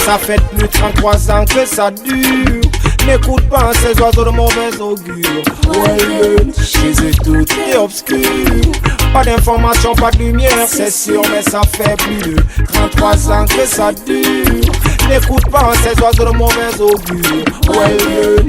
ça fait plus de 33 ans que ça dure. N'écoute pas ces oiseaux de mauvais augure. Ouais, chez eux tout est obscur. Pas d'information, pas de lumière, c'est sûr, mais ça fait plus de 33 ans que ça dure. N'écoute pas ces oiseaux de mauvais augure. Ouais,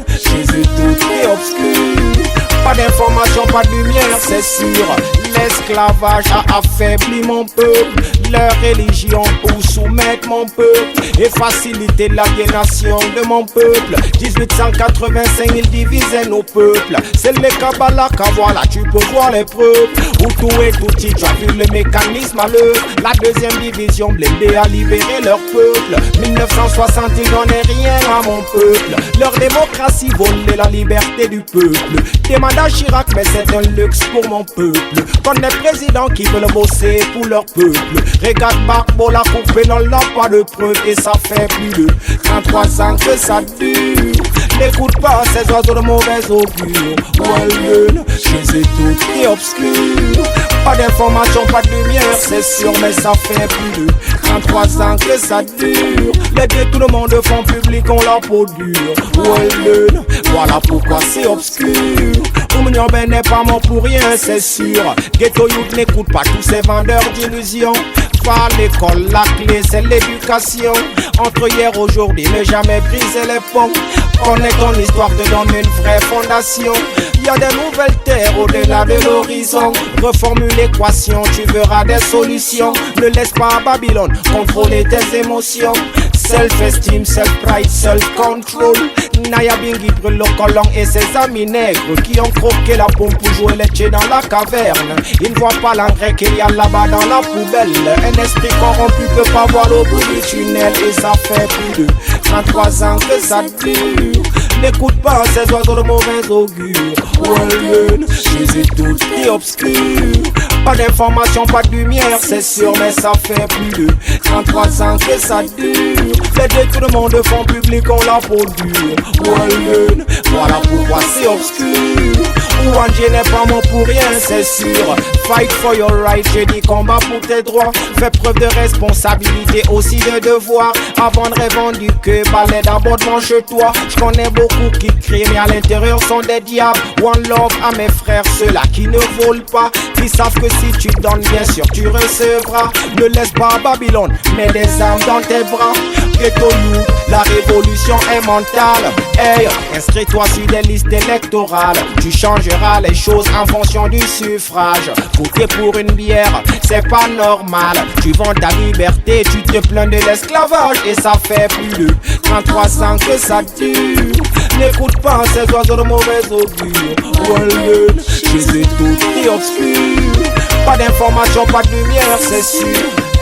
chez eux tout est obscur. Pas d'information, pas de lumière, c'est sûr. L'esclavage a affaibli mon peuple. Leur religion pour soumettre mon peuple et faciliter l'aliénation de mon peuple. 1885, ils divisaient nos peuples. C'est les Kabbalah, voilà, tu peux voir les preuves. Où tout est outil, tu as vu le mécanisme à l'œuvre. La deuxième division blindée a libéré leur peuple. 1960, ils donnaient rien à mon peuple. Leur démocratie volait la liberté du peuple. Demande à Chirac, mais c'est un luxe pour mon peuple. Qu'on des présidents qui veulent bosser pour leur peuple. Regarde Barbo, la coupe, n'en a pas de preuve. Et ça fait plus de 33 ans que ça dure. N'écoute pas ces oiseaux de mauvais augure. Ouais, chez eux tout est obscur. Pas d'information, pas de lumière, c'est sûr, mais ça fait plus de 33 ans que ça dure. Les dieux, tout le monde font public, on la peau dure. Ouais, voilà pourquoi c'est obscur. Oumnion Ben n'est pas mort pour rien, c'est sûr. Ghetto Youth n'écoute pas tous ces vendeurs d'illusions. Pas l'école, la clé c'est l'éducation. Entre hier et aujourd'hui, ne jamais briser les ponts. Connais ton histoire, te donne une vraie fondation. Y a des nouvelles terres au-delà de l'horizon. Reformule l'équation, tu verras des solutions. Ne laisse pas Babylone contrôler tes émotions. Self-esteem, self-pride, self-control. Naya Bingi brûle le colon et ses amis nègres qui ont croqué la pompe pour jouer les tchés dans la caverne. Ils ne voient pas l'engrais qu'il y a là-bas dans la poubelle. Un esprit corrompu peut pas voir le bout du tunnel. Et ça fait plus de 33 ans que ça dure. N'écoute pas ces oiseaux de mauvais augure. Ouais, chez eux tout est obscur. Pas d'information, pas de lumière, c'est sûr, mais ça fait plus de 33 ans que ça dure. Les deux, tout le monde font public, on la peau dure. Ouais, voilà pourquoi c'est obscur. Ouanje n'est pas mort pour rien, c'est sûr. Fight for your right, j'ai dit combat pour tes droits. Fais preuve de responsabilité, aussi de devoir. Avant de revendiquer, balai d'abordement chez toi. Je connais beaucoup qui crient, mais à l'intérieur sont des diables. One love à mes frères, ceux-là qui ne volent pas. Qui savent que si tu donnes, bien sûr tu recevras. Ne laisse pas Babylone, mets des armes dans tes bras. Ghetto Youth, la révolution est mentale. Hey, inscris-toi sur des listes électorales. Tu changeras les choses en fonction du suffrage. Voter pour une bière, c'est pas normal. Tu vends ta liberté, tu te plains de l'esclavage. Et ça fait plus de 33 ans que ça dure. N'écoute pas ces oiseaux de mauvais augure. Ouais, chez eux tout est obscur. Pas d'information, pas de lumière, c'est sûr.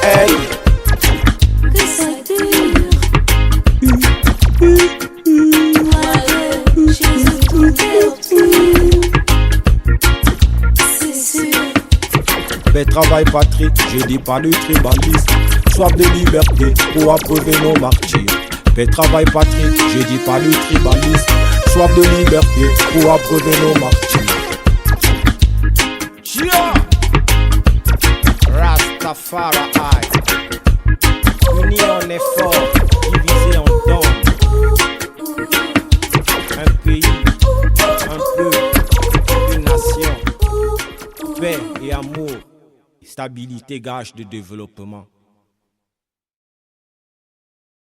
Hey, que ça dure. Ben travail Patrick, je dis pas du tribalisme. Soif de liberté pour approuver nos martyrs. Ben travail Patrick, je dis pas du tribalisme. Soif de liberté pour approuver nos martyrs. Rastafari, unis en effort, divisé en dons. Un pays, un peuple, une nation. Paix et amour, stabilité, gage de développement.